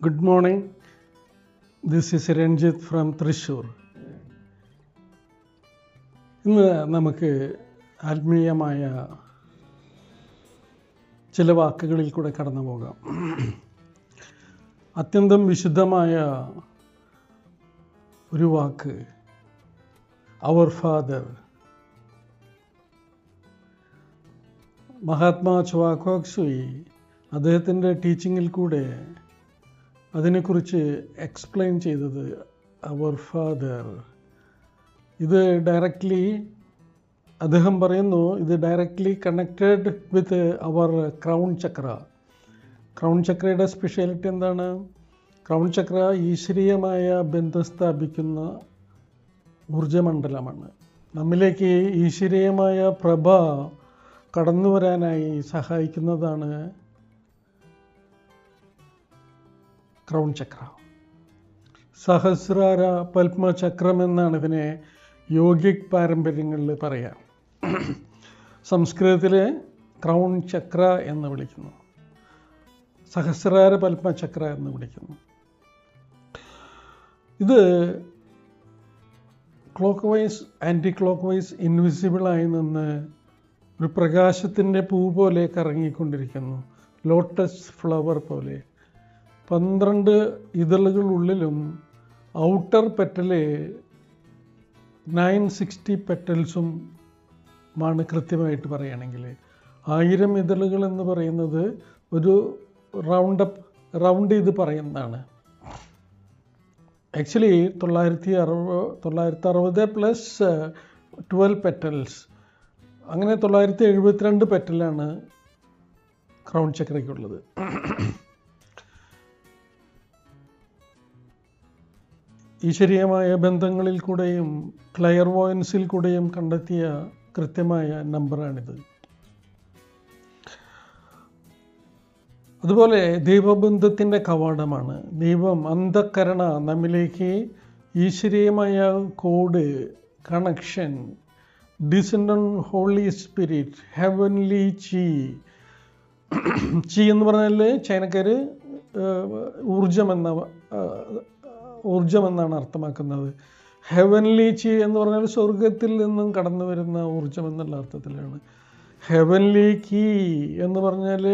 Good morning. This is Ranjit from Thrissur. ഇന്ന് നമുക്ക് ആത്മീയമായ ചില വാക്കുകളിൽ കൂടെ കടന്നു പോകാം. അത്യന്തം വിശുദ്ധമായ ഒരു വാക്ക്, അവർ ഫാദർ. മഹാത്മാ ചവാക്വാക്സുയി അദ്ദേഹത്തിൻ്റെ ടീച്ചിങ്ങിൽ കൂടെ അതിനെക്കുറിച്ച് എക്സ്പ്ലെയിൻ ചെയ്തത് അവർ ഫാദർ. ഇത് അദ്ദേഹം പറയുന്നു, ഇത് directly connected with our crown chakra. Crown ചക്രയുടെ സ്പെഷ്യാലിറ്റി എന്താണ്? ക്രൗൺ ചക്ര ഈശ്വരീയമായ ബന്ധം സ്ഥാപിക്കുന്ന ഊർജമണ്ഡലമാണ്. നമ്മിലേക്ക് ഈശ്വരീയമായ പ്രഭ കടന്നു വരാനായി സഹായിക്കുന്നതാണ് ക്രൗൺ ചക്ര. സഹസ്രാര പത്മചക്രം എന്നാണ് ഇതിനെ യോഗിക് പാരമ്പര്യങ്ങളിൽ പറയാം. സംസ്കൃതത്തിൽ ക്രൗൺ ചക്ര എന്ന് വിളിക്കുന്നു, സഹസ്രാര പത്മചക്ര എന്ന് വിളിക്കുന്നു. ഇത് clockwise anti clockwise ഇൻവിസിബിളായി നിന്ന് ഒരു പ്രകാശത്തിൻ്റെ പൂ പോലെ കറങ്ങിക്കൊണ്ടിരിക്കുന്നു, ലോട്ടസ് ഫ്ലവർ പോലെ. 12 ഇതളുകളുള്ളിലും ഔട്ടർ പെറ്റല് 960 പെറ്റൽസും ആണ് കൃത്യമായിട്ട് പറയുകയാണെങ്കിൽ. 1000 ഇതളുകൾ എന്ന് പറയുന്നത് ഒരു റൗണ്ട് ചെയ്ത് പറയുന്നതാണ്. ആക്ച്വലി 960 പ്ലസ് 12 പെറ്റൽസ്, അങ്ങനെ 972 പെറ്റലാണ് ക്രൗൺ ചക്രയ്ക്കുള്ളത്. ഈശ്വരീയമായ ബന്ധങ്ങളിൽ കൂടെയും ക്ലയർ വോയൻസിൽ കൂടെയും കണ്ടെത്തിയ കൃത്യമായ നമ്പറാണിത്. അതുപോലെ ദൈവബന്ധത്തിൻ്റെ കവാടമാണ്. ദൈവം, അന്ധകരണ, നമ്മിലേക്ക് ഈശ്വരീയമായ code, connection, descendant holy spirit, heavenly chi എന്ന് പറഞ്ഞാൽ ചൈനക്കാർ ഊർജമെന്നാണ് അർത്ഥമാക്കുന്നത്. ഹെവൻലി ചി എന്ന് പറഞ്ഞാൽ സ്വർഗത്തിൽ നിന്നും കടന്നു വരുന്ന ഊർജം എന്നുള്ള അർത്ഥത്തിലാണ്. ഹെവൻലി കീ എന്ന് പറഞ്ഞാൽ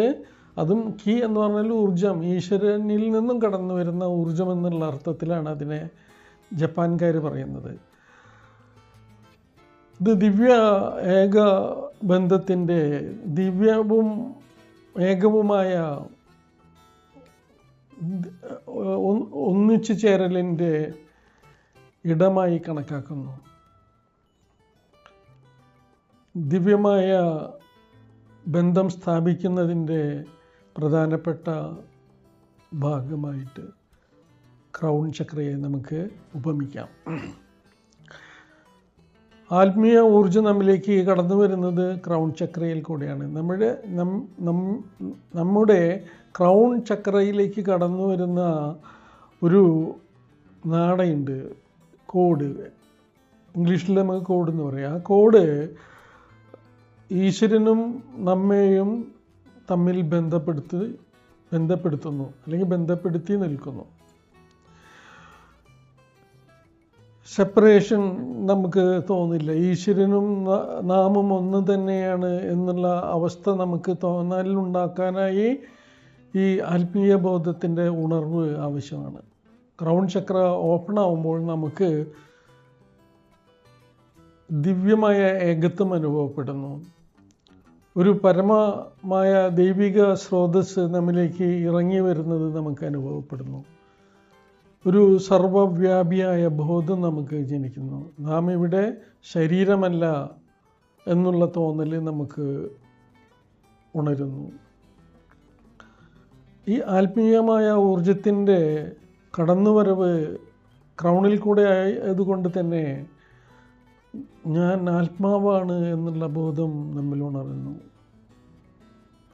അതും കീ എന്ന് പറഞ്ഞാൽ ഊർജം, ഈശ്വരനിൽ നിന്നും കടന്നു വരുന്ന ഊർജം എന്നുള്ള അർത്ഥത്തിലാണ് അതിനെ ജപ്പാൻകാർ പറയുന്നത്. ഇത് ദിവ്യ ഏക ബന്ധത്തിൻ്റെ ദിവ്യവും ഏകവുമായ ഒന്നിച്ചു ചേരലിൻ്റെ ഇടമായി കണക്കാക്കുന്നു. ദിവ്യമായ ബന്ധം സ്ഥാപിക്കുന്നതിൻ്റെ പ്രധാനപ്പെട്ട ഭാഗമായിട്ട് ക്രൗൺ ചക്രയെ നമുക്ക് ഉപമിക്കാം. ആത്മീയ ഊർജം നമ്മിലേക്ക് കടന്നു വരുന്നത് ക്രൗൺ ചക്രയിൽ കൂടെയാണ്. നമ്മുടെ ക്രൗൺ ചക്രയിലേക്ക് കടന്നു വരുന്ന ഒരു നാടയുണ്ട്, കോഡ്. ഇംഗ്ലീഷിൽ നമുക്ക് കോഡ് എന്ന് പറയാം. ആ കോഡ് ഈശ്വരനും നമ്മെയും തമ്മിൽ ബന്ധപ്പെടുത്തുന്നു, അല്ലെങ്കിൽ ബന്ധപ്പെടുത്തി നിൽക്കുന്നു. സെപ്പറേഷൻ നമുക്ക് തോന്നില്ല. ഈശ്വരനും നാമും ഒന്ന് തന്നെയാണ് എന്നുള്ള അവസ്ഥ നമുക്ക് തോന്നലുണ്ടാക്കാനായി ഈ ആത്മീയ ബോധത്തിൻ്റെ ഉണർവ് ആവശ്യമാണ്. ക്രൗൺ ചക്ര ഓപ്പൺ ആവുമ്പോൾ നമുക്ക് ദിവ്യമായ ഏകത്വം അനുഭവപ്പെടുന്നു. ഒരു പരമമായ ദൈവിക സ്രോതസ് നമ്മിലേക്ക് ഇറങ്ങി വരുന്നത് നമുക്ക് അനുഭവപ്പെടുന്നു. ഒരു സർവവ്യാപിയായ ബോധം നമുക്ക് ജനിക്കുന്നു. നാം ഇവിടെ ശരീരമല്ല എന്നുള്ള തോന്നൽ നമുക്ക് ഉണരുന്നു. ഈ ആത്മീയമായ ഊർജത്തിൻ്റെ കടന്നുവരവ് ക്രൗണിൽ കൂടെ ആയതുകൊണ്ട് തന്നെ ഞാൻ ആത്മാവാണ് എന്നുള്ള ബോധം നമ്മിൽ ഉണരുന്നു.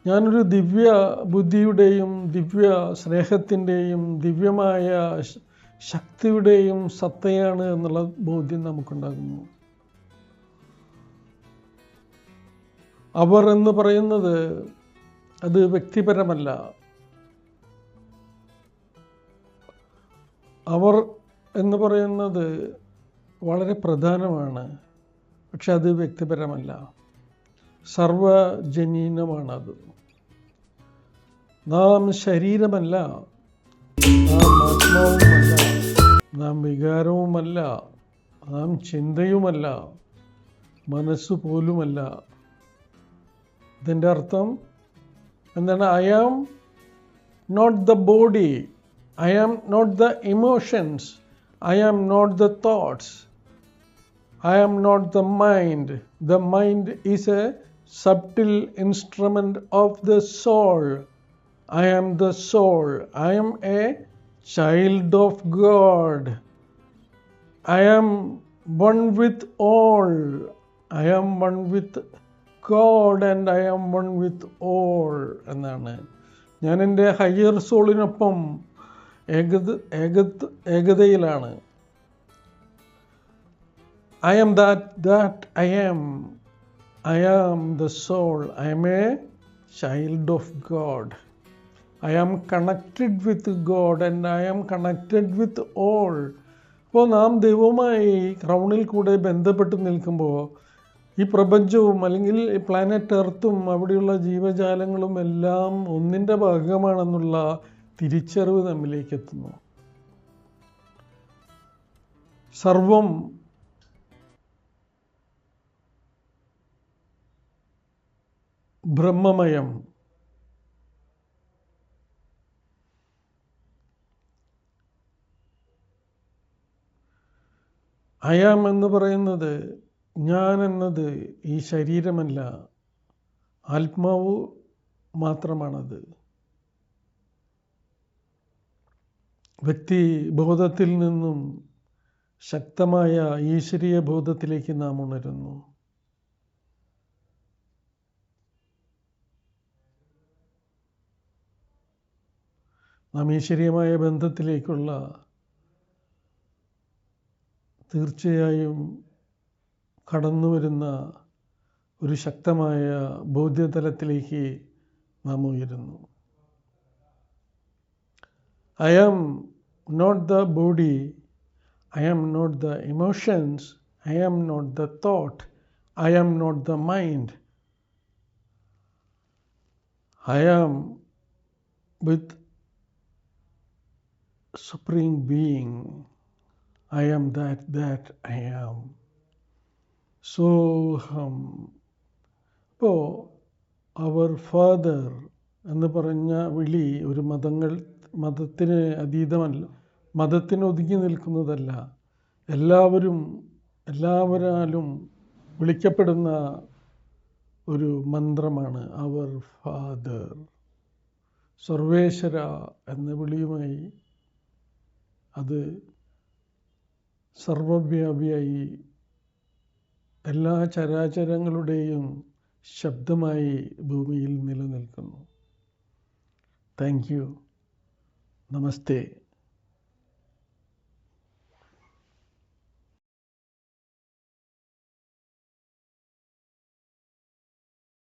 ഞാനൊരു ദിവ്യ ബുദ്ധിയുടെയും ദിവ്യ സ്നേഹത്തിൻ്റെയും ദിവ്യമായ ശക്തിയുടെയും സത്തയാണ് എന്നുള്ള ബോധ്യം നമുക്കുണ്ടാകുന്നു. അവർ എന്ന് പറയുന്നത് അത് വ്യക്തിപരമല്ല, അവർ എന്ന് പറയുന്നത് വളരെ പ്രധാനമാണ്, പക്ഷെ അത് വ്യക്തിപരമല്ല, സർവജനീനമാണത്. നാം ശരീരമല്ല, നാം ആത്മാവുമല്ല, നാം വികാരവുമല്ല, നാം ചിന്തയുമല്ല, മനസ്സുപോലുമല്ല. ഇതിൻ്റെ അർത്ഥം എന്താണ്? I am not the body, I am not the emotions, I am not the thoughts, I am not the mind. The mind is a subtle instrument of the soul. I am the soul. I am a child of God. I am one with all. I am one with God and I am one with all എന്നാണ്. ഞാൻ എൻ്റെ higher സോളിനൊപ്പം ഏകതയിലാണ്. I am that I am. I am the soul. I am a child of God. I am connected with God and I am connected with all. അപ്പോൾ നാം ദൈവവുമായി ക്രൗണിൽ കൂടെ ബന്ധപ്പെട്ട് നിൽക്കുമ്പോൾ ഈ പ്രപഞ്ചവും അല്ലെങ്കിൽ പ്ലാനറ്റ് എർത്തും അവിടെയുള്ള ജീവജാലങ്ങളും എല്ലാം ഒന്നിൻ്റെ ഭാഗമാണെന്നുള്ള തിരിച്ചറിവ് നമ്മിലേക്ക് എത്തുന്നു. സർവം ബ്രഹ്മമയം. അയാം എന്ന് പറയുന്നത്, ഞാൻ എന്നത് ഈ ശരീരമല്ല, ആത്മാവ് മാത്രമാണത്. വ്യക്തി ബോധത്തിൽ നിന്നും ശക്തമായ ഈശ്വരീയ ബോധത്തിലേക്ക് നാം ഉണരുന്നു. നാം ഈശ്വരീയമായ ബന്ധത്തിലേക്കുള്ള തീർച്ചയായും കടന്നു വരുന്ന ഒരു ശക്തമായ ബോധ്യതലത്തിലേക്ക് നാം ഉയരുന്നു. I am not the body, I am not the emotions, I am not the thought, I am not the mind. I am with supreme being. I am that I am. Soham. അപ്പോൾ അവർ father എന്ന് പറഞ്ഞ വിളി ഒരു മതത്തിന് അതീതമല്ല, മതത്തിന് ഒതുങ്ങി നിൽക്കുന്നതല്ല. എല്ലാവരാലും വിളിക്കപ്പെടുന്ന ഒരു മന്ത്രമാണ് അവർ ഫാദർ. സർവേശ്വര എന്ന വിളിയുമായി അത് സർവവ്യാപിയായി എല്ലാ ചരാചരങ്ങളുടെയും ശബ്ദമായി ഭൂമിയിൽ നിലനിൽക്കുന്നു. Thank you. നമസ്തേ.